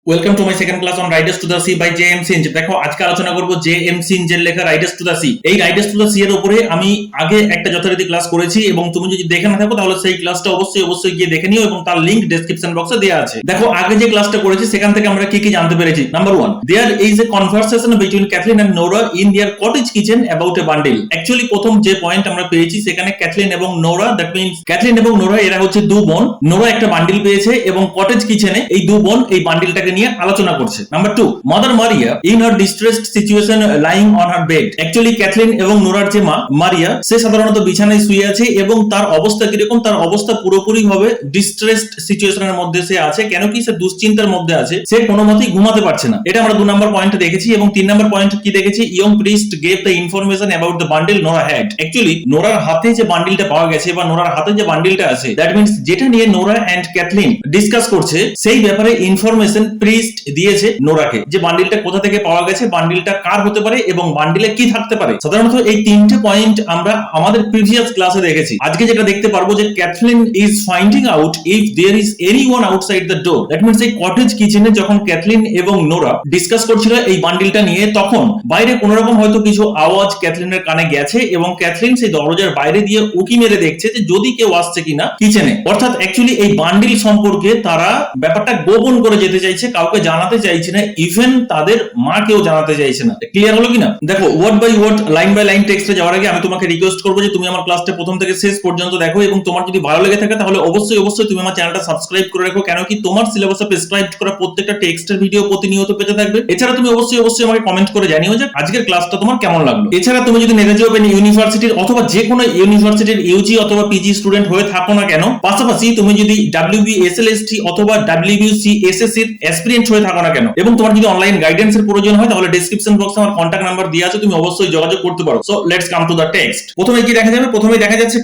Welcome to my second class on riders to the sea by J M Synge. দেখো আজকে আলোচনা করব J M সিঞ্জের লেখা রাইডার্স টু দ্য সি। এই রাইডার্স টু দ্য সি এর উপরে আমি আগে একটা যথারীতি ক্লাস করেছি এবং তুমি যদি দেখে না থাকো তাহলে সেই ক্লাসটা অবশ্যই গিয়ে দেখে নিও এবং তার লিংক ডেসক্রিপশন বক্সে দেওয়া আছে। দেখো আগে যে ক্লাসটা করেছি সেখান থেকে আমরা কি কি জানতে পেরেছি। Number 1, there is a conversation between Kathleen and Nora in their cottage kitchen about a bundle. Actually প্রথম যে পয়েন্ট আমরা পেয়েছি সেখানে ক্যাথলিন এবং নোরা, দ্যাট মিন্স ক্যাথলিন এবং নোরা এরা হচ্ছে দু বোন। নোরা একটা বান্ডিল পেয়েছে এবং কটেজ কিচেনে এই দু বোন এই বান্ডিলটাকে নিয়ে আলোচনা করছে। Number 2, Mother Maria in her distressed situation lying on her bed. Actually Kathleen এবং নোরার যে মা মারিয়া, সে সাধারণত বিছানায় শুয়ে আছে এবং তার অবস্থা কিরকম, তার অবস্থা পুরোপুরি ভাবে ডিস্ট্রেসড সিচুয়েশনের মধ্যে সে আছে। কেন কি সে দুশ্চিন্তার মধ্যে আছে, সে কোনো মতেই ঘুমাতে পারছে না। এটা আমরা 2 নম্বর পয়েন্টে দেখেছি। এবং 3 নম্বর পয়েন্ট কি দেখেছি, young priest gave the information about the bundle Nora had. Actually নোরার হাতে যে বান্ডিলটা পাওয়া গেছে বা নোরার হাতে যে বান্ডিলটা আছে, দ্যাট মিন্স যেটা নিয়ে নোরা এন্ড ক্যাথলিন ডিসকাস করছে সেই ব্যাপারে ইনফরমেশন প্রিস্ট দিয়েছে নোরাকে, যে বান্ডিলটা কোথা থেকে পাওয়া গেছে, বান্ডিলটা কার হতে পারে এবং বান্ডিলে কি থাকতে পারে। সাধারণত এই তিনটে পয়েন্ট আমরা আমাদের প্রিভিয়াস ক্লাসে দেখেছি। আজকে যেটা দেখতে পারবো যে Kathleen is finding out if there is anyone outside the door. That means এই কটেজ কিচেনে যখন ক্যাথলিন এবং নোরা ডিসকাস করছিল এই বান্ডিলটা নিয়ে, তখন বাইরে কোন রকম হয়তো কিছু আওয়াজ ক্যাথলিনের কানে গেছে এবং ক্যাথলিন সেই দরজার বাইরে দিয়ে উকি মেরে দেখছে যে যদি কেউ আসছে কিনা কিচেনে। অর্থাৎ অ্যাকচুয়ালি এই বান্ডিল সম্পর্কে তারা ব্যাপারটা গোপন করে যেতে চাইছে, কাউকে জানাতে চাইছে না, ইভেন তাদের মা কেউ জানাতে চাইছে না। ক্লিয়ার হলো কিনা? দেখো word by word, line by line টেক্সটে যাওয়ার আগে আমি তোমাকে রিকোয়েস্ট করবো যে তুমি আমার ক্লাসটা প্রথম থেকে শেষ পর্যন্ত দেখো এবং তোমার যদি ভালো লেগে থাকে তাহলে অবশ্যই তুমি আমার চ্যানেলটা সাবস্ক্রাইব করে রাখো। কেন কি তোমার সিলেবাসে প্রেসক্রাইব করা প্রত্যেকটা টেক্সটের ভিডিও প্রতিনিয়ত পেতে থাকবে। এছাড়া তুমি অবশ্যই আমাকে কমেন্ট করে জানিও যে আজকের ক্লাসটা তোমার কেমন লাগলো। এছাড়া তুমি যদি নেতাজি ওপেন ইউনিভার্সিটির অথবা যে কোনো ইউনিভার্সিটির ইউজি অথবা পিজি স্টুডেন্ট হয়ে থাকো না কেন, পাশাপাশি তুমি যদি ডাব্লিউবি এসএলএসটি অথবা ডাব্লিউবিসি এসএসসি এর অ্যাসপিরেন্ট হয়ে থাকো না কেন এবং তোমার যদি অনলাইন গাইডেন্সের প্রয়োজন হয় তাহলে ডেসক্রিপশন বক্সে আমার কন্টাক্ট নাম্বার দেওয়া আছে, তুমি অবশ্যই যোগাযোগ করতে পারো। So let's come to the text. প্রথমে কি দেখা যাবে? প্রথমে দেখা যাচ্ছে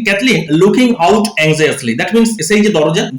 Kathleen looking out anxiously. That means সেই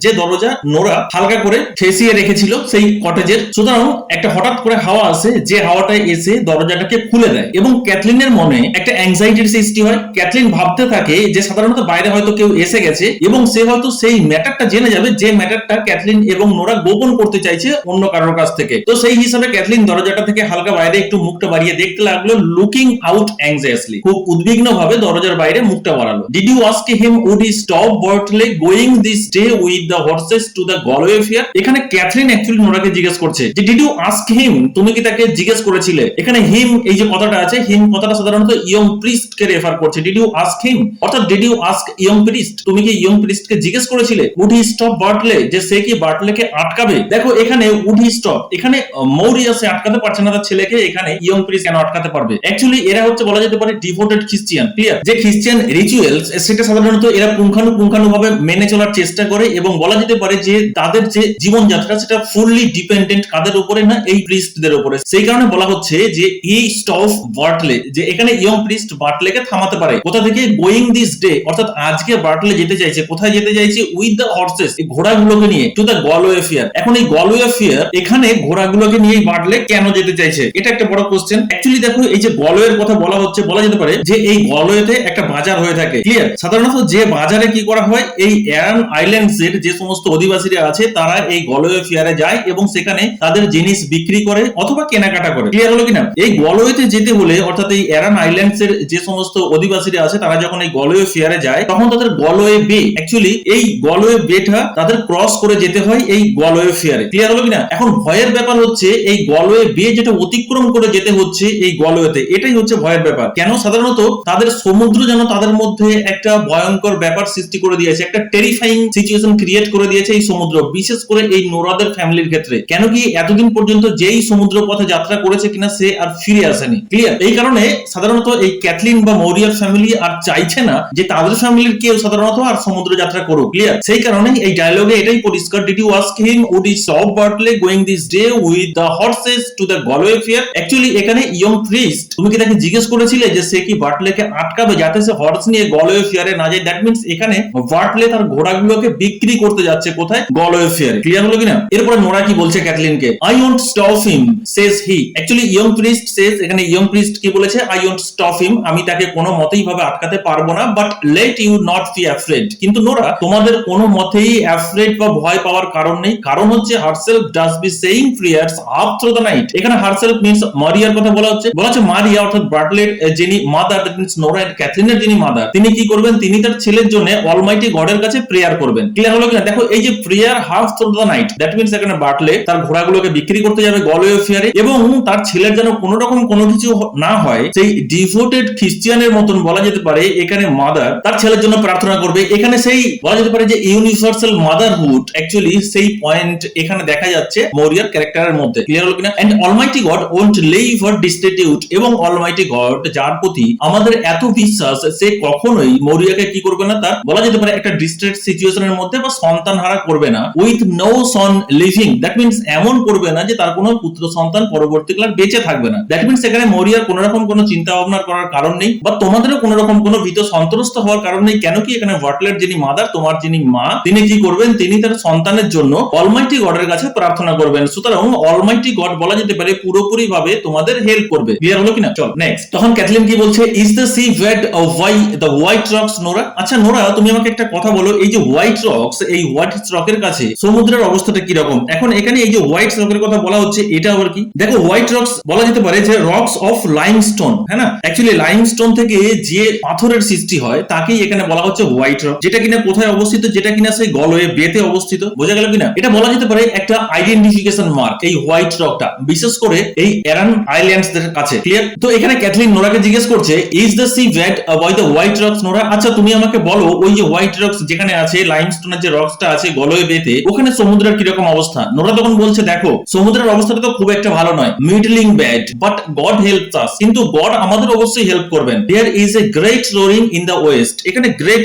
যে দরজা নোরা হালকা করে ঠেসিয়ে রেখেছিল সেই কটেজের, সুতরাং একটা হঠাৎ করে হাওয়া আসে, যে হাওয়াটা এসে দরজাটাকে খুলে দেয় এবং ক্যাথলিনের মনে একটা অ্যাংজাইটির সৃষ্টি হয়। ক্যাথলিন ভাবতে থাকে যে সাধারণত বাইরে হয়তো কেউ এসে গেছে এবং সে হয়তো সেই ম্যাটারটা জেনে যাবে, যে ম্যাটারটা ক্যাথলিন এবং নোরা গোপন করতে চাইছে অন্য কারোর কাছ থেকে। তো সেই হিসাবে ক্যাথলিন দরজাটা থেকে হালকা বাইরে একটু মুখটা বাড়িয়ে দেখতে লাগলো, লুকিং আউট অ্যাংজায়াসলি। খুব উদ্বিগ্ন ভাবে দরজার বাইরে মুখটা বাড়ালো। Did you ask him would he stop Bartley going this day with the horses to the Galway fair? এখানে ক্যাথলিন অ্যাকচুয়ালি নোরাকে জিজ্ঞেস করছে যে ডিড ইউ আস্ক হিম, তুমি কি তাকে জিজ্ঞেস করেছিলে? এখানে হিম এই যে কথাটা আছে, হিম কথাটা সাধারণত ইয়ং প্রিস্ট কে রেফার করছে। ডিড ইউ আস্ক হিম অর্থাৎ did you ask young priest, তুমি কি ইয়ং প্রিস্ট কে জিজ্ঞেস করেছিলে উড হি স্টপ বার্টলে, যে সে কি বার্টলেকে আটকাবে? দেখো এখানে উড হি স্টপ, এখানে মৌরিয়া সে আটকাতে পারছে না তার ছেলেকে, এখানে ইয়ং প্রিস্ট কেন আটকাতে পারবে? অ্যাকচুয়ালি এরা হচ্ছে বলা যেতে পারে ডিভোটেড খ্রিস্টিয়ান। ক্লিয়ার? যে খ্রিস্টিয়ান রিচুয়ালস সেটা সাধারণত এরা পুঙ্খানুপুঙ্খানুভাবে মেনে চলার চেষ্টা করে এবং বলা যেতে পারে যে তাদের যে জীবনযাত্রা সেটা ফুললি ডিপেন্ডেন্ট কাদের উপরে না, এই প্রিস্টদের উপরে। সেই কারণে বলা হচ্ছে যে হি স্টপ বার্টলে, যে এখানে ইয়ং প্রিস্ট বার্টলেকে থামাতে পারে। কোথা থেকে? গোয়িং দিস ডে, অর্থাৎ আজকে বার্টলে যেতে চাইছে। কোথায় যেতে চাইছে? উইথ দ্য হর্সেস, এই ঘোড়াগুলোকে নিয়ে, টু দ্য গলওয়ে ফেয়ার। এখন এই গলওয়ে ফেয়ার, এখানে ঘোড়াগুলোকে নিয়ে বার্টলে কেন যেতে চাইছে, এটা একটা বড় কোশ্চেন। অ্যাকচুয়ালি দেখো এই যে গলওয়ের কথা বলা হচ্ছে, বলা যেতে পারে যে এই গলওয়েতে একটা বাজার হয়ে থাকে। ক্লিয়ার? সাধারণত যে বাজারে কি করা হয়, এই অ্যারান আইল্যান্ডস এর যে সমস্ত অধিবাসীরা আছে তারা এই গলওয়ে ফেয়ারে যায় এবং সেখানে তাদের জিনিস বিক্রি করে অথবা কেনাকাটা করে। ক্লিয়ার হলো কিনা? এই গলওয়েতে যেতে হলে, অর্থাৎ এই অ্যারান আইল্যান্ডস এর যে সমস্ত অধিবাসীরা আছে তারা যখন এই গলওয়ে ফেয়ারে যায় তখন তাদের গলওয়ে বে, অ্যাকচুয়ালি এই গলওয়ে বেটা তাদের ক্রস করে যেতে হয় এই গলওয়ে ফেয়ারে। ক্লিয়ার হলো কিনা? এখন ভয়ের ব্যাপার হচ্ছে এই গলওয়ে বে যেটা অতিক্রম করে যেতে হচ্ছে এই গলওয়েতে, এটাই হচ্ছে ভয়ের ব্যাপার। কেন? সাধারণত তাদের সমুদ্র যেন তাদের মধ্যে একটা ভয়ঙ্কর ব্যাপার সৃষ্টি করে দিয়েছে, একটা টেরিফাইং সিচুয়েশন ক্রিয়েট করে দিয়েছে এই সমুদ্র, বিশেষ করে এই নোরাদের ফ্যামিলির ক্ষেত্রে। কেন কি এতদিন পর্যন্ত যেই সমুদ্র পথে যাত্রা করেছে কিনা সে আর ফিরে আসেনি। ক্লিয়ার? এই কারণে সাধারণত এই ক্যাথলিন বা মৌরিয়ার ফ্যামিলি আর চাইছে না যে তাদের ফ্যামিলির কেউ সাধারণত আর সমুদ্র যাত্রা করুক। ক্লিয়ার? সেই কারণে এই ডায়লগে এটাই পরিষ্কার, did you ask him would he stop Bartley going this day with the horses to the Galway fair? Actually এখানে ইয়ং প্রিস্ট, তুমি কি তাকে জিজ্ঞেস করেছিলে যে সে কি বার্টলেকে আটকাবে যাতে সে হর্স নিয়ে গলওয়ে ফেয়ারে না যায়? দ্যাট মিন্স এখানে বার্টলে তার ঘোড়াগুলোকে বিক্রি করতে যাচ্ছে কোথায়? গলওয়ে ফেয়ারে। ক্লিয়ার হলো কিনা? এরপরে নোরা কি বলছে ক্যাথলিনকে? I won't stop him says he. Actually young priest says, এখানে ইয়ং প্রিস্ট কি বলেছে? আই ওয়ন্ট স্টপ হিম, আমি তাকে কোনো মতেই ভাবে আটকাতে পারবো না, but let you not be afraid. কিন্তু নোরা, তোমাদের কোনো মতেই অ্যাফ্রেড বা ভয় পাওয়ার কারণ নেই, কারণ হচ্ছে hertz herself does be saying prayers half through the night। এখানে herself means মারিয়ার কথা বলা হচ্ছে মারিয়া অর্থাৎ বার্টলেট যিনি mother, that means Nora and ক্যাথলিনের যিনি মাদার, তিনি কি করবেন, তিনি তার ছেলের জন্য অলমাইটি গডের কাছে প্রেয়ার করবেন। ক্লিয়ার হলো কিনা? দেখো এই যে prayer half through the night, that means এখানে বার্টলেট তার ঘোড়াগুলোকে বিক্রি করতে যাবে গলওয়ে ফেয়ারে, এবং তার ছেলের যেন কোনো রকম কোনো কিছু না হয়, সেই ডিভোটেড খ্রিস্টিয়ানের মতন বলা যেতে পারে এখানে মাদার তার ছেলের জন্য প্রার্থনা করবে। এখানে সেই বলা যেতে পারে যে ইউনিভার্সাল মাদারহুড অ্যাকচুয়ালি সেই পয়েন্ট এখানে দেখা যাচ্ছে মরিয়ার ক্যারেক্টারের মধ্যে। ক্লিয়ার হলো কিনা? And almighty God won't leave her destitute, এবং অলমাইটি গড যার প্রতি আমাদের এত বিশ্বাস, সে কখনোই মরিয়াকে কি করবে না, তার বলা যেতে পারে একটা ডিস্ট্রেস সিচুয়েশনের মধ্যে বা সন্তান হারা করবে না। With no son living, that means এমন করবে না যে তার কোনো পুত্র সন্তান পরবর্তীকালে বেঁচে থাকবে না। দ্যাট মিন্স এখানে মরিয়ার কোনো রকম কোনো চিন্তা ভাবনা করার কারণ নেই, বা তোমাদেরও কোনো রকম কোনো ভীত সন্ত্রস্ত হওয়ার কারণ নেই। কেন কি? এখানে বার্টলেট যিনি মাদার, তোমার যিনি মা, তিনি কি করবেন, তিনি তার সন্তানের জন্য অলমাইটি গডের কাছে প্রার্থনা করবেন। সুতরাং অলমাইটি গড বলা যেতে পারে পুরোপুরি ভাবে তোমাদের হেল্প করবে। ক্লিয়ার হলো কিনা? চল নেক্সট। তখন ক্যাথলিন কি বলছে, is the sea wade why the white rocks Nora. আচ্ছা নোরা, তুমি আমাকে একটা কথা বলো, এই যে হোয়াইট রকস, এই হোয়াইট রকের কাছে সমুদ্রের অবস্থাটা কি রকম? এখন এখানে এই যে হোয়াইট রকের কথা বলা হচ্ছে, এটা আবার কি? দেখো হোয়াইট রকস বলা যেতে পারে যে রকস অফ লাইমস্টোন, হ্যাঁ না? অ্যাকচুয়ালি লাইমস্টোন থেকে যে পাথরের সৃষ্টি হয় তাকেই এখানে বলা হচ্ছে হোয়াইট রক, যেটা কিনা কোথায় অবস্থিত, যেটা কিনা সেই গলওয়ে বেতে অবস্থিত। বোঝা গেল কিনা? এটা বলা যেতে পারে একটা আইডেন্টিফিকেশন মার্ক এই হোয়াইট রকটা, বিশেষ করে এই এরান আইল্যান্ডস দের কাছে। ক্লিয়ার? তো এখানে ক্যাথলিন নোরাকে জিজ্ঞেস করছে, is the sea wade by the white rocks Nora. আচ্ছা তুমি আমাকে বলো, ওই যে হোয়াইট রকস যেখানে আছে, লাইমস্টোনের যে রকসটা আছে গলওয়ে বেতে, ওখানে সমুদ্রের কিরকম অবস্থা? নোরা তখন বলছে, দেখো সমুদ্রের অবস্থাটা তো খুব একটা ভালো নয়, middling bad, but God helps us, কিন্তু গড আমাদের অবশ্যই হেল্প করবেন। There is a great roaring in the west. এখানে গ্রেট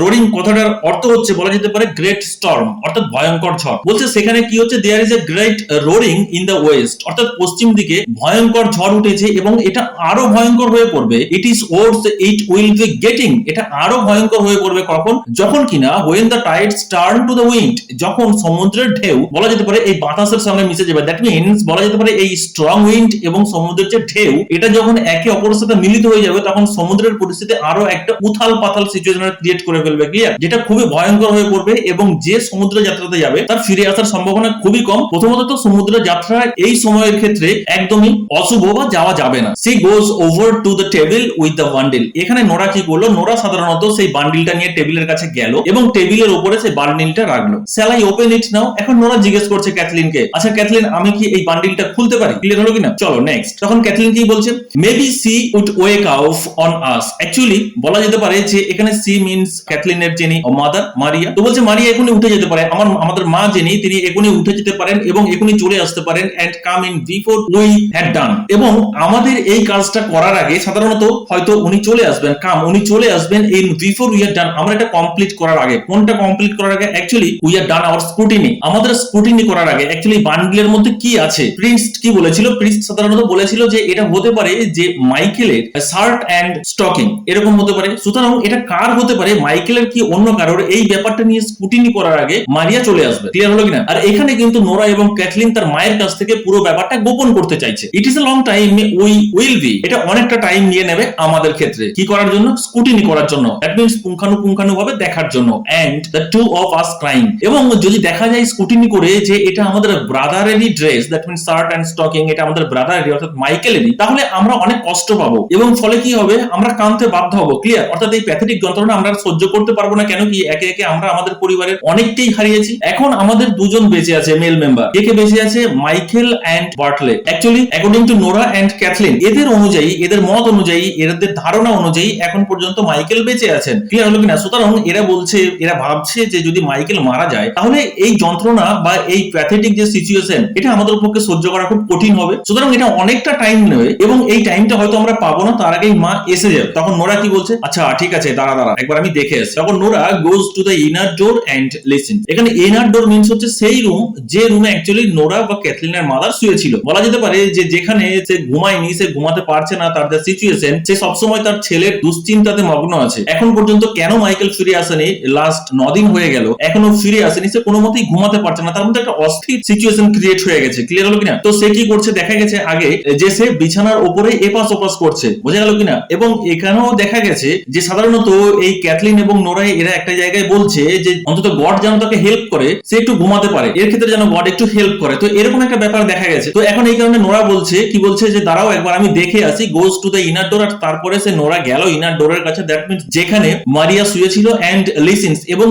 রোরিং কথাটার অর্থ হচ্ছে বলা যেতে পারে গ্রেট স্টর্ম, অর্থাৎ ভয়ঙ্কর ঝড়। বলছে সেখানে কি হচ্ছে, there is a great roaring in the west, অর্থাৎ পশ্চিম দিকে ভয়ঙ্কর ঝড় উঠেছে এবং এটা আরো ভয়ঙ্কর হয়ে পড়বে। It is worse it will be getting, এটা আরো ভয়ঙ্কর হয়ে পড়বে কখন? যখন কিনা when the tides turn to the wind, যখন সমুদ্রের ঢেউ বলা যেতে পারে এই বাতাসের সঙ্গে মিশে যাবে। দ্যাট মিন্স বলা যেতে পারে এই স্ট্রং উইন্ড এবং সমুদ্রের যে ঢেউ, এটা যখন একে অপরের সাথে মিলিত হয়ে যাবে, তখন সমুদ্রের পরিস্থিতি আরো একটা উথাল পাতাল সিচুয়েশন ক্রিয়েট করে ফেলবে। ক্লিয়ার? যেটা খুবই ভয়ঙ্কর হয়ে পড়বে এবং যে সমুদ্র যাত্রাতে যাবে তার ফিরে আসার সম্ভাবনা খুবই কম। প্রথমত তো সমুদ্র যাত্রা এই সময়ের ক্ষেত্রে একদমই অশুভ বা যাওয়া যাবে না। C goes over to the table with the bundle. এখানে নোরা কি করলো, নোরা সাধারণত সেই বান্ডিলটা নিয়ে টেবিলের কাছে গেল এবং টেবিলের উপরে সেই বান্ডিলটা রাখলো। শ্যাল আই ওপেন ইট নাও? এখন নোরা জিজ্ঞেস করছে ক্যাথলিনকে, আচ্ছা ক্যাথলিন আমি কি এই বান্ডিলটা খুলতে পারি? ক্লিয়ার হলো কিনা? চলো নেক্সট। তখন ক্যাথলিন কি বলছে, maybe she would wake up on us. Actually বলা যেতে পারে যে এখানে সি মিন্স ক্যাথলিনের যিনি মাদার মারিয়া, তো বলছে মারিয়া এখনই উঠে যেতে পারে, আমাদের মা যিনি তিনি এখনই উঠে যেতে পারেন এবং এখনই চলে আসতে পারেন, and come in before we had done, এবং আমাদের এই কাজটা করার আগে সাধারণত হয়তো উনি চলে আসবেন, উনি চলে আসবেন in before we had done, আমরা এটা কমপ্লিট করার আগে। কোনটা কমপ্লিট করার আগে? Actually we had done our scrutiny, আমাদের স্ক্রুটিনি করার আগে। অ্যাকচুয়ালি বান্ডিলের মধ্যে কি আছে? প্রিন্স কি বলেছিল? প্রিন্স সাধারণত বলেছিল যে এটা হতে পারে যে মাইকেলের শার্ট এন্ড স্টকিং, এরকম হতে পারে। সুতরাং এটা কার হতে পারে, মাইকেলের কি অন্য কারোর? এই ব্যাপারটা নিয়ে স্ক্রুটিনি করার আগে মারিয়া চলে আসবে। ক্লিয়ার হলো কিনা? আর এখানে কিন্তু নোরা এবং ক্যাথলিন তার মায়ের কাছ থেকে পুরো ব্যাপারটা গোপন করতে চাইছে। It is a long time we will be, এটা অনেকটা টাইম নিয়ে নেবে আমাদের ক্ষেত্রে। কি করার জন্য? স্ক্রুটিনি করার জন্য, দ্যাট মিন্স পুঙ্খানুপুঙ্খানু ভাবে দেখার জন্য। And the two of us crying, এবং যদি দেখা যায় স্ক্রুটিনি করে যে এটা আমাদের ব্রাদারেরই dress, that means shirt and stocking, এটা আমাদের ব্রাদারেরই অর্থাৎ মাইকেলেরই, তাহলে আমরা অনেক কষ্ট পাবো এবং ফলে কি হবে, আমরা কাঁদতে বাধ্য হবো। ক্লিয়ার? অর্থাৎ এই প্যাথেটিক যন্ত্রণা আমরা সহ্য করতে পারবো না। কেন কি? একে একে আমরা আমাদের পরিবারের অনেককেই হারিয়েছি। এখন আমাদের দুজন বেঁচে আছে মেল মেম্বার। কে বেঁচে আছে? Michael and Bartley. Actually according to Nora and Kathleen, এদের অনুযায়ী, এদের মত অনুযায়ী, এদের ধারণা অনুযায়ী এখন পর্যন্ত মাইকেল বেঁচে আছেন। ক্লিয়ার হলো কিনা? সুতরাং এরা বলছে, এরা ভাবছে যে যদি মাইকেল মারা যায় তাহলে এই যন্ত্রণা বা এই প্যাথেটিক যে সিচুয়েশন, এটা আমাদের পক্ষে সহ্য করা খুব কঠিন হবে। সুতরাং এটা অনেকটা টাইম নেবে এবং এই টাইমটা হয়তো আমরা পাবো না, তার আগেই মা এসে যাবে। তখন নোরা কি বলছে, আচ্ছা ঠিক আছে দাঁড়া একবার আমি দেখে আসি। তখন Nora goes to the inner door and listen. এখানে ইনার ডোর মিন্স হচ্ছে সেই রুম যে রুমে অ্যাকচুয়ালি নোরা বা ক্যাথলিনের মাদার শুয়েছিল। বলা যেতে পারে যে যেখানে সে ঘুমায়নি, সে ঘুমাতে পারছে না, তার যে সিচুয়েশন, সে সবসময় তার ছেলের দুশ্চিন্তাতে মগ্ন আছে। এখন পর্যন্ত কেন মাইকেল ফিরে আসেনি, লাস্ট 9 দিন হয়ে গেল এখনো ফিরে আসেনি, সে কোনো মতেই ঘুমাতে পারছে না, তার মধ্যে একটা অস্থির সিচুয়েশন ক্রিয়েট হয়ে গেছে। ক্লিয়ার হলো কিনা? তো সে কি করছে, দেখা গেছে আগে যে সে বিছানার উপরে এপাশ ওপাশ করছে। বোঝা গেল কিনা? এবং এখানেও দেখা গেছে যে সাধারণত এই ক্যাথলিন এবং নোরা এরা একটা জায়গায় বলছে যে অন্তত গড যেন তাকে হেল্প করে, সে একটু ঘুমাতে ঘুমাতে পারে, এর ক্ষেত্রে যেন গড একটু হেল্প করে। তো এরকম একটা ব্যাপার দেখা গেছে। তো এখন এই কারণে নোরা বলছে কি বলছে যে দাঁড়াও একবার আমি দেখে আসি, গোজ টু দ্য ইনার ডোর। আর তারপরে সে নোরা গেল ইনার ডোরের কাছে, দ্যাট মিন্স যেখানে মারিয়া শুয়েছিল, এন্ড লিসেন্স এবং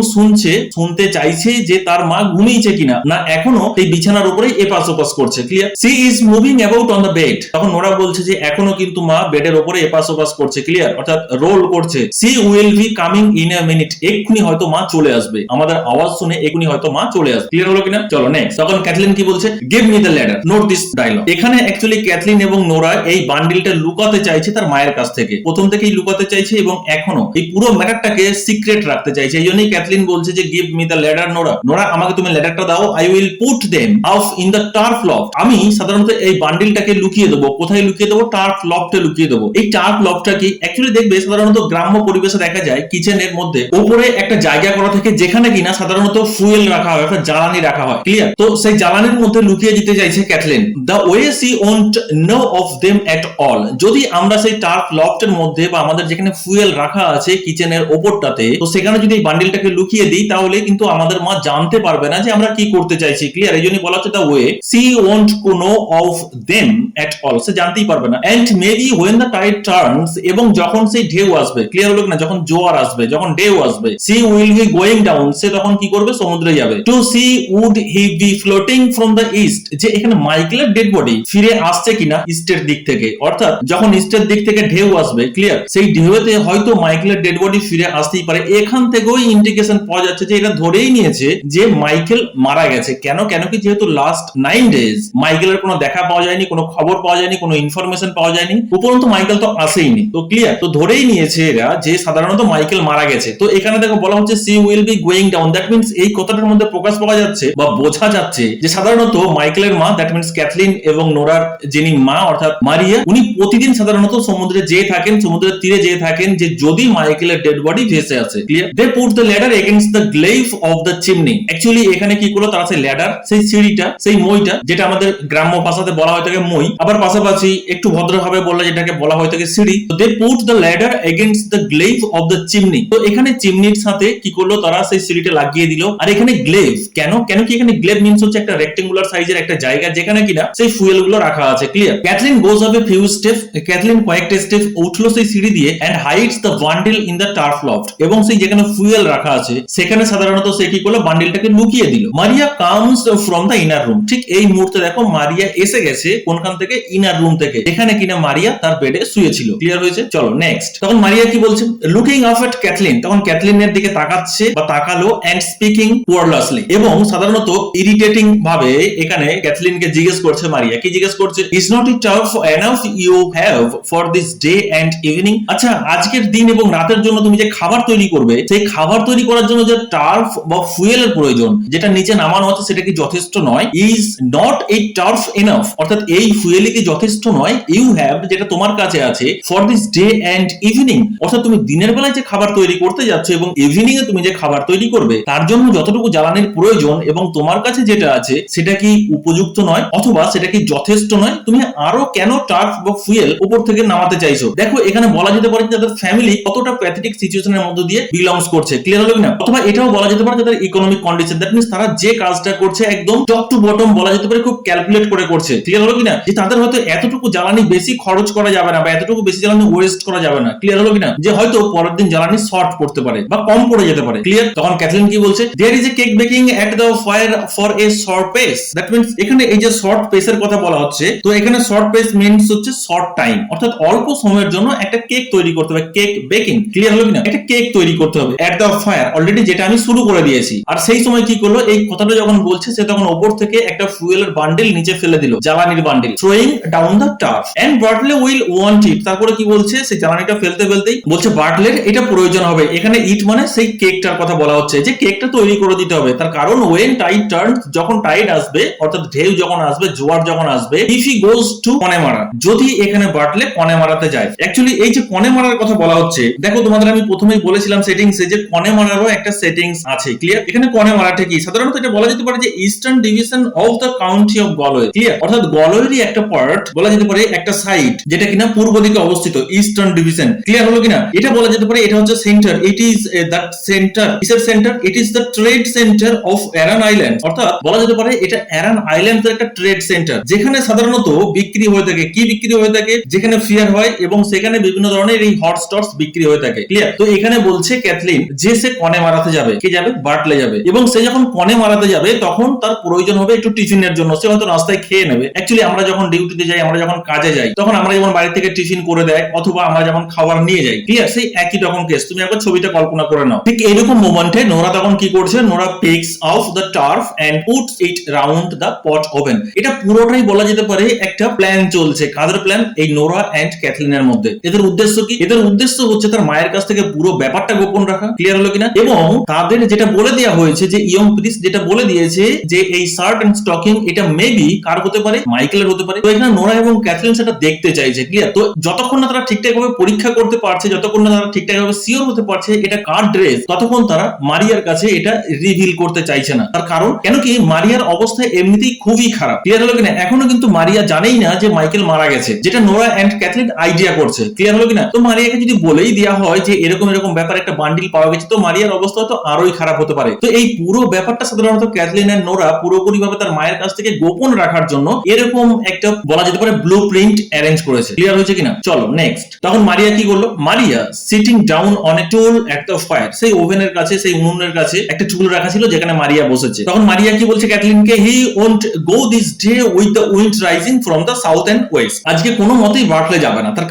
শুনতে চাইছে যে তার মা ঘুমিয়েছে কিনা, না এখনো এই বিছানার উপরেই এপাশ ওপাশ করছে। Clear? She is moving about on the bed. তখন নোরা বলছে যে এখনো কিন্তু মা বেডের উপরে এপাশ ওপাশ করছে। ক্লিয়ার? অর্থাৎ রোল করছে। She will be coming in a minute. এক্ষুনি হয়তো মা চলে আসবে, আমাদের আওয়াজ শুনে এক্ষুনি হয়তো মা চলে আসবে। ক্লিয়ার হলো কিনা? চলো নেক্সট। তখন ক্যাথলিন কি বলছে, give me the ladder. Note this dialogue. এখানে অ্যাকচুয়ালি ক্যাথলিন এবং নোরা এই বান্ডিলটা লুকাতে চাইছে তার মায়ের কাছ থেকে, প্রথম থেকেই লুকাতে চাইছে এবং এখনো এই পুরো ম্যাটারটাকে সিক্রেট রাখতে চাইছে। এই জন্যই ক্যাথলিন বলছে যে give me the ladder Nora. Nora আমাকে তুমি ল্যাডারটা দাও, I will put them out in the turf loft. আমি সাধারণত এই বান্ডিলটাকে লুকিয়ে দেবো। কোথায় লুকিয়ে দেবো? টার্ফ লফটে লুকিয়ে দেবো। এই টার্ফ লফটটা কি অ্যাকচুয়ালি দেখবে সাধারণত গ্রাম্য পরিবেশে দেখা যায় কিচেনের মধ্যে উপরে একটা জায়গা করা থাকে যেখানে কিনা সাধারণত ফুয়েল রাখা হয়, একটা জ্বালানি রাখা হয়। ক্লিয়ার? তো সেই জ্বালানির মধ্যে লুকিয়ে দিতে চাইছে Kathleen. The way she won't know of them at all. যদি আমরা সেই টার্ফ লফটের মধ্যে বা আমাদের যেখানে ফুয়েল রাখা আছে কিচেনের ওপরটাতে, তো সেখানে যদি এই বান্ডিলটাকে লুকিয়ে দিই তাহলে কিন্তু আমাদের মা জানতে পারবে না যে আমরা কি করতে চাইছি। ক্লিয়ার? এই জন্য বলা হচ্ছে the way she won't know of them at all. সে জানতেই পারবে না। And maybe when the tide turns, এবং যখন সেই ঢেউ আসবে। ক্লিয়ার হলো না? যখন জোয়ার আসবে, যখন ঢেউ আসবে, she will be going down. সে তখন কি করবে? সমুদ্রে যাবে। To C would he be floating from the east. যে এখানে মাইকেলের ডেড বডি ফিরে আসছে কিনা ইস্টের দিক থেকে, অর্থাৎ যখন ইস্টের দিক থেকে ঢেউ আসবে, ক্লিয়ার, সেই ঢেউতে হয়তো মাইকেলের ডেড বডি ফিরে আসতেই পারে। এখান থেকেও ইন্ডিকেশন পাওয়া যাচ্ছে যে এটা ধরেই নিয়েছে যে মাইকেল মারা গেছে। কেন কি যেহেতু লাস্ট 9 ডেজ মাইকেলের কোনো দেখা পাওয়া যায়নি, কোনো খবর পাওয়া যায়নি, কোনো ইনফরমেশন পাওয়া যায়নি, উপরন্তু মাইকেল তো আসেইনি। তো ক্লিয়ার? তো ধরেই নিয়েছে এরা যে সাধারণত মাইকেল মারা গেছে। তো এখানে দেখো বলা হচ্ছে she will be going down. That means এই কথাটার মধ্যে প্রকাশ পাওয়া যাচ্ছে বা বোঝা যাচ্ছে যে সাধারণত মাইকেলের মা, দ্যাট মিন্স ক্যাথলিন এবং নোরার যিনি মা অর্থাৎ মারিয়া, উনি প্রতিদিন সাধারণত সমুদ্রে যেয়ে থাকেন, সমুদ্রের তীরে যেয়ে থাকেন যে যদি মাইকেলের ডেড বডি ভেসে আসে। Clear? They put the ladder against the gable of the chimney. Actually এখানে কি করলো তারা? সেই ল্যাডার, সেই সিঁড়িটা, সেই মইটা, যেটা আমাদের গ্রাম্য ভাষাতে বলা হয় থাকে মই, আবার পাশাপাশি একটু ভদ্রভাবে বললে যেটাকে বলা হয় থাকে সিঁড়ি। তো they put the ladder against the gable of the chimney. তো এখানে চিমনির সাথে কি করলো তারা? সেই সিঁড়িটা লাগিয়ে দিল। আর এখানে গ্লেভ কেন কি এখানে গ্লেভ মিন্স হচ্ছে একটা রেক্টেঙ্গুলার সাইজের একটা জায়গা যেখানে কিনা সেই ফুয়েল গুলো রাখা আছে। Clear? Kathleen goes up a few step. Kathleen কয়েকটা স্টেপ উঠলো সেই সিঁড়ি দিয়ে, and hides the bundle in the turf loft. এবং সেই যেখানে ফুয়েল রাখা আছে সেখানে সাধারণত সে কি করলো? বান্ডিলটাকে লুকিয়ে দিল। মারিয়া comes from the inner room. ঠিক এই মুহূর্তে দেখো মারিয়া এসে গেছে কোনখান থেকে? ইনার রুম থেকে, এখানে কিনা মারিয়া তার বেডে শুয়েছিল। ক্লিয়ার হয়েছে? চলো নেক্সট। তখন মারিয়া কি বলছে? Looking up at Kathleen. তখন ক্যাথলিনের দিকে তাকাচ্ছে বা তাকালো, এন্ড স্পিকিং ওয়ার্ডলেসলি, এবং সাধারণত ইরিটেটিং ভাবে এখানে ক্যাথলিনকে জিজ্ঞেস করছে মারিয়া। কি জিজ্ঞেস করছে? Is not it tough enough you have for this day and evening. আচ্ছা, আজকের দিন এবং রাতের জন্য তুমি যে খাবার তৈরি করবে, সেই খাবার তৈরি করার জন্য যে টার্ফ বা ফুয়েলের প্রয়োজন, যেটা নিচে নামানো হচ্ছে, সেটা কি যথেষ্ট নয়? ইজ নট এই টার্ফ এনাফ, অর্থাৎ এই ফুয়েলই কি যথেষ্ট নয়? ইউ হ্যাভ, যেটা তোমার কাছে আছে, for this day and evening, অর্থাৎ তুমি দিনের বেলায় যে খাবার তৈরি করতে যাচ্ছ এবং ইভিনিং এ তুমি যে খাবার তৈরি করবে তার জন্য যতটুকু জ্বালানির প্রয়োজন এবং তোমার কাছে যেটা আছে সেটা কি উপযুক্ত নয়, অথবা সেটা কি যথেষ্ট নয়? তুমি আরো কেন টার্ফ বা ফুয়েল উপর থেকে নামাতে চাইছো? দেখো এখানে বলা যেতে পারে তাদের ফ্যামিলি কতটা প্যাথেটিক সিচুয়েশনের মধ্যে দিয়ে বিলংস করছে। ক্লিয়ার হলো কিনা? অথবা এটাও বলা যেতে পারে তাদের ইকোনমিক কন্ডিশন। দ্যাট মিন্স তারা যে কাজটা করছে একদম টপ টু বটম বলা যেতে পারে খুব ক্যালকুলেট করে করছে। ক্লিয়ার হলো কিনা? যে তাদের হয়তো এতটুকু জ্বালানি বেশি খরচ করা যাবে না বা এতটুকু বেশি জ্বালানি ওয়েস্ট করা যাবে না। ক্লিয়ার হলো কিনা? যে হয়তো পরের দিন জ্বালানি শর্ট পড়তে পারে বা কম পড়ে যেতে পারে। ক্লিয়ার? তখন ক্যাথলিন কি বলছে? There is a cake baking at the fire for a short pace. That means এখানে এই যে শর্ট পেসের কথা বলা হচ্ছে, তো এখানে শর্ট পেস মিন্স হচ্ছে শর্ট টাইম, অর্থাৎ অল্প সময়ের জন্য একটা কেক তৈরি করতে হবে। Cake baking. ক্লিয়ার হলো কিনা? একটা কেক তৈরি করতে হবে এট দ্য ফায়ার, অলরেডি যেটা আমি শুরু করে দিয়েছি। আর সেই সময় কি করলো? এই কথাটা যখন বলছে সে তখন ওপর থেকে একটা ফুয়েলের বান্ডেল নিচে ফেলে দিল, জ্বালানির bundle, throwing down the turf, and Bartley will want it. তারপরে কি বলছে? সেই জ্বালানিটা ফেলতে ফেলতেই বলছে বার্টলের এটা প্রয়োজন হবে। এখানে ইট মানে সেই কেকটার কথা বলা হচ্ছে, যে কেকটা তৈরি করে দিতে হবে। তার কারণ ওয়েন টাইড টার্ন, যখন টাইড আসবে অর্থাৎ ঢেউ যখন আসবে, জোয়ার যখন আসবে, ইফ হি গোজ টু কনেমারা, যদি এখানে বার্টলে কনেমারাতে যায়। অ্যাকচুয়ালি এই যে কনেমারার কথা বলা হচ্ছে, দেখো তোমাদের আমি প্রথমেই বলেছিলাম সেটিংসে যে কনেমারারও একটা সেটিংস আছে। ক্লিয়ার? এখানে কনেমারাটা কি? সাধারণত এটা বলা যেতে পারে যে eastern division of the county of Galway. Clear? অর্থাৎ গলওয়েরই একটা পার্ট বলা যেতে পারে, একটা সাইড যেটা কিনা পূর্ব দিকে অবস্থিত, ইস্টার্ন ডিভিশন। ক্লিয়ার হলো কিনা? এটা বলা যেতে পারে এটা হচ্ছে centre. It is the centre. কিসের centre? It is the trade centre of Aran island, অর্থাৎ বলা যেতে পারে এটা অ্যারান আইল্যান্ডের একটা ট্রেড সেন্টার, যেখানে সাধারণত বিক্রি হয়ে থাকে, কি বিক্রি হয়ে থাকে, যেখানে ফেয়ার হয় এবং সেখানে বিভিন্ন ধরনের এই হট স্টকস বিক্রি হয়ে থাকে। ক্লিয়ার? তো এখানে বলছে ক্যাথলিন যে সে কনে মারাতে যাবে, কে যাবে? বার্টলে যাবে, এবং সে যখন কনে মারাতে যাবে তখন তার প্রয়োজন হবে একটু টিফিনের জন্য, সে হয়তো রাস্তায় খেয়ে নেবে। অ্যাকচুয়ালি আমরা যখন ডিউটিতে যাই, আমরা যখন কাজে যাই, তখন আমরা যেমন বাড়ি থেকে টিফিন করে দেয় অথবা আমরা যখন খাবার নিয়ে যাই, ক্লিয়ার? সেই একই রকম কেস, তুমি একবার ছবিটা কল্পনা করে নাও। ঠিক এইরকম মোমেন্টে নোরা তখন কি করছে, Nora picks off the turf and puts it round the pot oven. এটা পুরোটাই বলা যেতে পারে একটা প্ল্যান চলছে। কাদের প্ল্যান? এই নোরা এন্ড ক্যাথলিনের মধ্যে। এদের উদ্দেশ্য কি? এদের উদ্দেশ্য হচ্ছে তার মায়ের কাছ থেকে পুরো ব্যাপারটা গোপন রাখা। ক্লিয়ার হলো কিনা? এবং তাদের যেটা বলে দেওয়া হয়েছে, যে ইয়ং প্রিস্ট যেটা বলে দিয়েছে যে এই শার্ট এন্ড স্টকিং এটা মেবি কার হতে পারে? মাইকেলের হতে পারে। তো এখানে নোরা এবং ক্যাথলিন সেটা দেখতে চাইছে। ক্লিয়ার? তো যতক্ষণ না তারা ঠিকঠাক ভাবে পরীক্ষা করতে পারছে, যতক্ষণ না তারা ঠিকঠাক ভাবে সিওর হতে পারছে এটা কার ড্রেস, ততক্ষণ তারা মারিয়ার কাছে এটা রিভিল করতে চাইছে না। তার কারণ কেন কি, মারিয়ার অবস্থা এমনিতেই খুবই খারাপ। ক্লিয়ার হলো কিনা? এখনো কিন্তু মারিয়া জানেই না যে মাইকেল মারা গেছে, যেটা নোরা এন্ড ক্যাথলিন আইডিয়া করছে। ক্লিয়ার হলো কিনা? তো মারিয়াকে যদি বলেই দেওয়া হয় যে এরকম এরকম ব্যাপার, একটা বান্ডিল পাওয়া গেছে, তো মারিয়ার অবস্থা তো আরোই খারাপ হতে পারে। তো এই পুরো ব্যাপারটা সাধারণত ক্যাথলিন এন্ড নোরা পুরোপুরি ভাবে তার মায়ের কাছ থেকে গোপন রাখার জন্য এরকম একটা বলা যেতে পারে ব্লু প্রিন্ট অ্যারেঞ্জ করেছে। ক্লিয়ার হয়েছে কিনা? চলো নেক্সট। তখন মারিয়া কি করলো? Maria sitting down on a stool at the fire, সেই ওভেনের কাছে, সেই উনুনের কাছে একটা টুল রাখা ছিল যেখানে মারিয়া বসেছে। তখন মারিয়া কি বলছে ক্যাথলিনকে, he won't go this day with the wind rising from the south and west. আজকে কোনো মতেই বার্টলে যাবে না। তার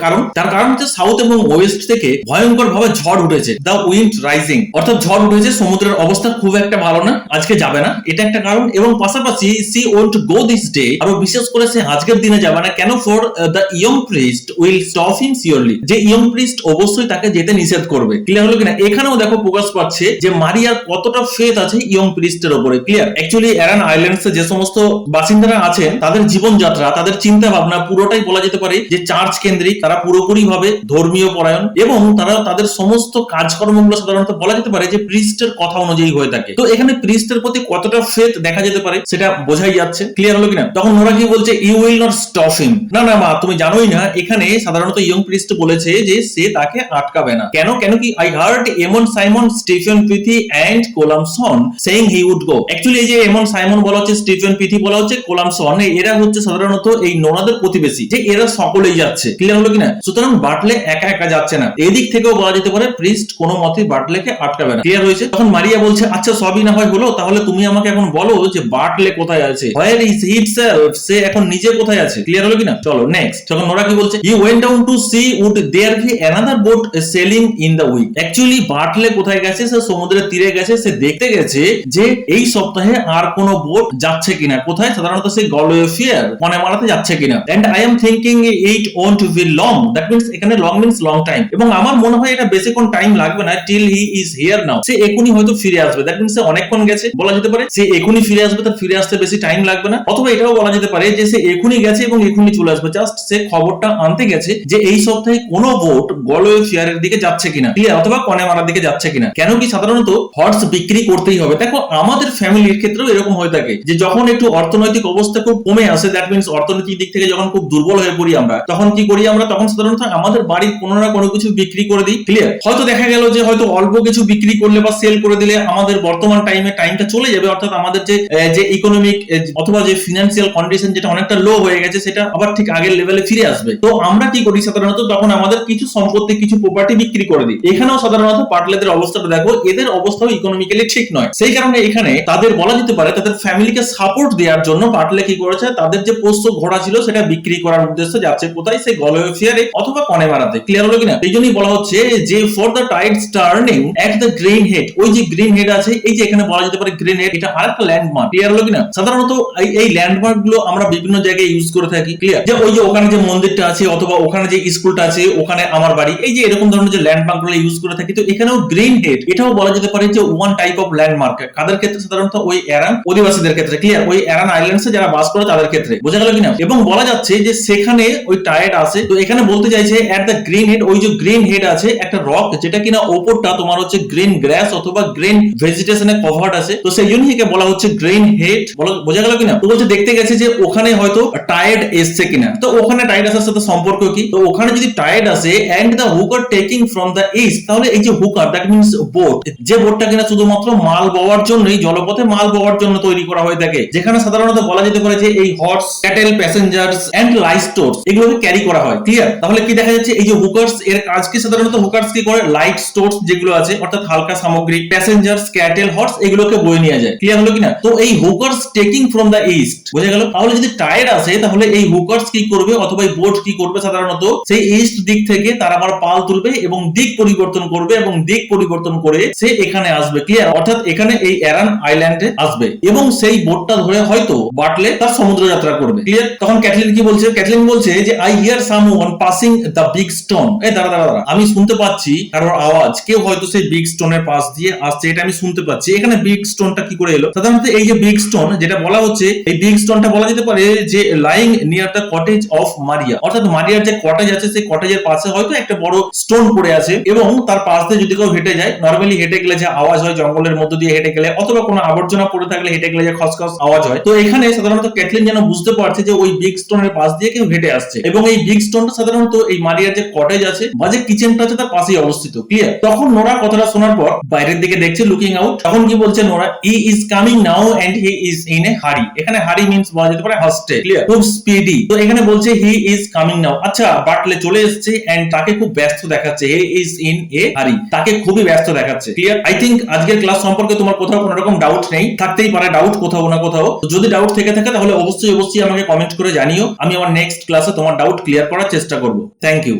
কারণ হচ্ছে সাউথ এবং ওয়েস্ট থেকে ভয়ঙ্কর ভাবে ঝড় উঠেছে। দ্য উইন্ড রাইজিং অর্থাৎ ঝড় উঠেছে, সমুদ্রের অবস্থা খুব একটা ভালো না, আজকে যাবে না, এটা একটা কারণ। এবং পাশাপাশি she won't go this day, আরো বিশেষ করে সে আজকের দিনে যাবে না। কেন? For the young priest will stop him surely, যে ইয়ং প্রিস্ট অবশ্যই তাকে যেতে নিষেধ করবে। ক্লিয়ার হলো কিনা? এখানেও দেখো প্রকাশ পাচ্ছে যে মারিয়ার কতটা ফেথ আছে ইয়ং প্রিস্টের উপরে। ক্লিয়ার? অ্যাকচুয়ালি অ্যারান আইল্যান্ডসে যে সমস্ত বাসিন্দারা আছেন তাদের জীবনযাত্রা, তাদের চিন্তা ভাবনা পুরোটাই বলা যেতে পারে যে চার্চ কেন্দ্রিক। তারা পুরোপুরি ভাবে ধর্মীয় পরায়ণ এবং তারা তাদের সমস্ত কাজকর্মগুলো সাধারণত বলা যেতে পারে যে প্রিস্টের কথা অনুযায়ী হয়ে থাকে। তো এখানে প্রিস্টের প্রতি কতটা ফেথ দেখা যেতে পারে সেটা বোঝাই যাচ্ছে। ক্লিয়ার হলো কিনা? তখন নোরা কি বলছে, you will not stop him. না না মা, তুমি জানোই না, এখানে সাধারণত ইয়ং প্রিস্ট বলেছে যে সে তাকে আটকাবে না। কেন? কি I heard Eamon Simon, Stephen Pheety and Colum Shawn saying he would go. Actually এই যে এমন সাইমন বলা হচ্ছে, স্টিফেন পিথি বলা হচ্ছে, কোলামসন, এরা হচ্ছে সাধারণত এই নোরাদের প্রতিবেশী, যে এরা সকলেই যাচ্ছে। ক্লিয়ার হলো কিনা? সুতরাং বার্টলে একা একা যাচ্ছে না। এদিক থেকেও বলা যেতে পারে প্রিস্ট কোনো মতেই বার্টলেকে আটকাবে না। ক্লিয়ার হয়েছে? তখন মারিয়া বলছে, আচ্ছা সবই না হয় হলো, তাহলে তুমি আমাকে এখন বলো যে বার্টলে কোথায় আছে, হোয়ার ইজ হি হিমসেলফ, সে এখন নিজে কোথায় আছে। ক্লিয়ার হলো কিনা? চলো নেক্সট। তখন নোরা কি বলছে, he went down to C would there be another boat sailing in the week. Actually Bartley কোথায় গেছে? সে সমুদ্রের তীরে গেছে, সে দেখতে গেছে যে এই সপ্তাহে আর কোনো বোট যাচ্ছে কিনা। কোথায়? সাধারণত সে গলওয়ে ফিয়ার, কনে মারাতে যাচ্ছে কিনা। And I am thinking it won't be long, that means এখানে লং মিন্স লং টাইম, এবং আমার মনে হয় এটা বেশিক্ষণ টাইম লাগবে না, till he is here now, সে এখনই হয়তো ফিরে আসবে। দ্যাট মিন্স সে অনেকক্ষণ গেছে, বলা যেতে পারে সে এখনই ফিরে আসবে, তার ফিরে আসতে বেশি টাইম লাগবে না। অথবা এটাও বলা যেতে পারে যে সে এখনই গেছে এবং এখনই চলে আসবে, জাস্ট সে খবরটা আনতে গেছে যে এই সপ্তাহে কোনো বোট গলওয়ে ফিয়ারের দিকে যাচ্ছে কিনা, ক্লিয়ার, অথবা কনে মারার দিকে যাচ্ছে কিনা। কেন কি সাধারণত হর্স বিক্রি করতেই হবে। দেখো আমাদের ফ্যামিলির ক্ষেত্রেও এরকম হয়ে থাকে যে যখন একটু অর্থনৈতিক অবস্থা খুব কমে আসে, দ্যাট মিন্স অর্থনৈতিক দিক থেকে যখন খুব দুর্বল হয়ে পড়ি আমরা, তখন কি করি আমরা? তখন সাধারণত আমাদের বাড়ির কোনো না কোনো কিছু বিক্রি করে দিই। ক্লিয়ার? হয়তো দেখা গেল যে হয়তো অল্প কিছু বিক্রি করলে বা সেল করে দিলে আমাদের বর্তমান টাইমটা চলে যাবে, অর্থাৎ আমাদের যে ইকোনমিক অথবা যে ফিনান্সিয়াল কন্ডিশন যেটা অনেকটা লো হয়ে গেছে সেটা আবার ঠিক আগের লেভেলে ফিরে আসবে। তো আমরা কি করি সাধারণত? তখন আমাদের কিছু সম্পত্তি, কিছু প্রপার্টি বিক্রি করে দিই। এখানেও সাধারণত পার্টলেদের অবস্থাটা দেখো, এদের অবস্থাও ইকোনমিক্যালি ঠিক নয়। সেই কারণে এখানে তাদের বলা যেতে পারে তাদের ফ্যামিলিকে সাপোর্ট দেওয়ার জন্য পার্টলে কি করেছে, তাদের যে পোষ্য ঘোড়া ছিল সেটা বিক্রি করার উদ্দেশ্যে যাচ্ছে কোথায়? সেই গলওয়ে ফিয়ারে অথবা কনে মারাতে। ক্লিয়ার হলো কিনা? এই জন্যই বলা হচ্ছে যে for the Tides turning at the green head, ওই যে গ্রিন হেড আছে, এই যে এখানে বলা যেতে পারে গ্রিন হেড, এটা আরেকটা ল্যান্ডমার্ক। ক্লিয়ার হলো কিনা? সাধারণত এই ল্যান্ডমার্ক গুলো আমরা বিভিন্ন জায়গায় ইউজ করে থাকি। ক্লিয়ার? যে ওই যে ওখানে যে মন্দিরটা আছে অথবা ওখানে যে স্কুলটা আছে, ওখানে আমার বাড়ি, এই যে এরকম ধরনের যে ল্যান্ডমার্ক গুলো ইউজ করে থাকি। তো এখানেও গ্রিন হেড এটাও বলা যেতে পারে যে ওয়ান টাইপ অফ ল্যান্ডমার্ক। কাদের ক্ষেত্রে? সাধারণত ওই অ্যারান অধিবাসীদের ক্ষেত্রে। ক্লিয়ার? ওই অ্যারান আইল্যান্ডসে যারা বাস করে তাদের ক্ষেত্রে। বোঝা গেল কিনা? এবং বলা যাচ্ছে যে সেখানে ওই টায়ার্ড আছে। তো এখানে বলতে চাইছে এট দ্য গ্রিন হেড, ওই যে গ্রিন হেড আছে একটা রক, যেটা কিনা ওপরটা তোমার হচ্ছে গ্রিন গ্রাস অথবা গ্রিন ভেজিটেশনে কভার্ড আছে। তো সেই জন্য একে বলা হচ্ছে গ্রিন হেড। বোঝা গেল কিনা? তো বলছে দেখতে গেছে যে ওখানে হয়তো টায়ার্ড এসছে কিনা। তো ওখানে টায়ার্ড আসার সাথে সম্পর্ক কি? তো ওখানে যদি টায়ার্ড আসে and the hooker taking from the east, তাহলে এই যে হুকার দ্যাট মিন্স বোট, যে বোটটা কিনা শুধুমাত্র মাল বওয়ার জন্যই জলপথে মাল বহর জন্য তৈরি করা হয়ে থাকে, যেখানে সাধারণত বলা যেতে পারে যে এই horse, cattle, passengers and live stores এগুলোকে ক্যারি করা হয়। ক্লিয়ার? তাহলে কি দেখা যাচ্ছে, এই যে হুকার্স এর কাজ কি, সাধারণত হুকার্স কি করে, লাইট স্টোরস যেগুলো আছে অর্থাৎ হালকা সামগ্রী, প্যাসেঞ্জার্স, ক্যাটেল, হর্স এগুলোকে বয়ে নিয়ে যায়। ক্লিয়ার হলো কিনা? তো এই হুকার্স টেকিং ফ্রম দ্য ইস্ট, বোঝা গেল? তাহলে যদি টায়ার আসে তাহলে এই হুকার্স কি করবে অথবা এই বোট কি করবে, সাধারণত সেই ইস্ট দিক থেকে তারা আবার পাল তুলবে এবং দিক পরিবর্তন করবে এবং দিক পরিবর্তন করে সে এখানে আসবে। ক্লিয়ার? অর্থাৎ এখানে এই অ্যারান আইল্যান্ডে আসবে এবং সেই বোটটা ধরে হয়তো বাটলে তার সমুদ্র যাত্রা করবে। ক্লিয়ার? তখন ক্যাটলিন কি বলছে? ক্যাটলিন বলছে যে I here someone passing the big stone. এই দাঁড়া দাঁড়া দাঁড়া, আমি শুনতে পাচ্ছি কারোর আওয়াজ, কেউ হয়তো সেই বিগ স্টোনের পাশ দিয়ে আসছে, এটা আমি শুনতে পাচ্ছি। এখানে বিগ স্টোনটা কি করে এলো? সাধারণত এই যে বিগ স্টোন যেটা বলা হচ্ছে, এই বিগ স্টোনটা বলা যেতে পারে যে lying near the cottage of মারিয়া, অর্থাৎ মারিয়ার যে কটেজ আছে সেই কটেজের পাশে হয়তো একটা বড় স্টোন পড়ে আছে এবং তার পাশ দিয়ে যদি কেউ হেঁটে যায়, নরমালি হেঁটে গেলে যে আওয়াজ হয় জঙ্গলের মধ্য দিয়ে হেঁটে গেলে অথবা কোনো আবর্জনা পড়ে থাকলে হেঁটে গেলে যে খসখস আওয়াজ হয়, তো এখানে সাধারণত ক্যাটলিন যেন বুঝতে পারছে যে ওই বিগ স্টোনের পাশ দিয়ে কেউ হেঁটে আসছে এবং এই বিগ স্টোনটা সাধারণত এই মারিয়ার যে কটেজ আছে বা যে কিচেনটা আছে তার পাশেই অবস্থিত। ক্লিয়ার? তখন নোরা কথাটা শোনার পর বাইরের দিকে দেখছে, লুকিং আউট। তখন কি বলছে Nora? He is coming now and he is in a hurry. এখানে হারি মিন্স বলা যেতে পারে হাসতে। ক্লিয়ার? খুব স্পিডি। তো এখানে বলছে হি ইজ কামিং নাও, আচ্ছা বাটলে চলে এসেছে এন্ড তাকে খুব ব্যস্ত দেখাচ্ছে। হি ইজ ইন এ হারি, তাকে খুবই ব্যস্ত দেখাচ্ছে। ক্লিয়ার? আই থিংক আজকের ক্লাস সম্পর্কে তোমার কোথাও কোনো রকম ডাউট নেই, থাকতেই পারে ডাউট কোথাও না কোথাও। যদি ডাউট থেকে থাকে তাহলে অবশ্যই আমাকে কমেন্ট করে জানিও, আমি আমার নেক্সট ক্লাসে তোমার ডাউট ক্লিয়ার করার চেষ্টা করব। Thank you.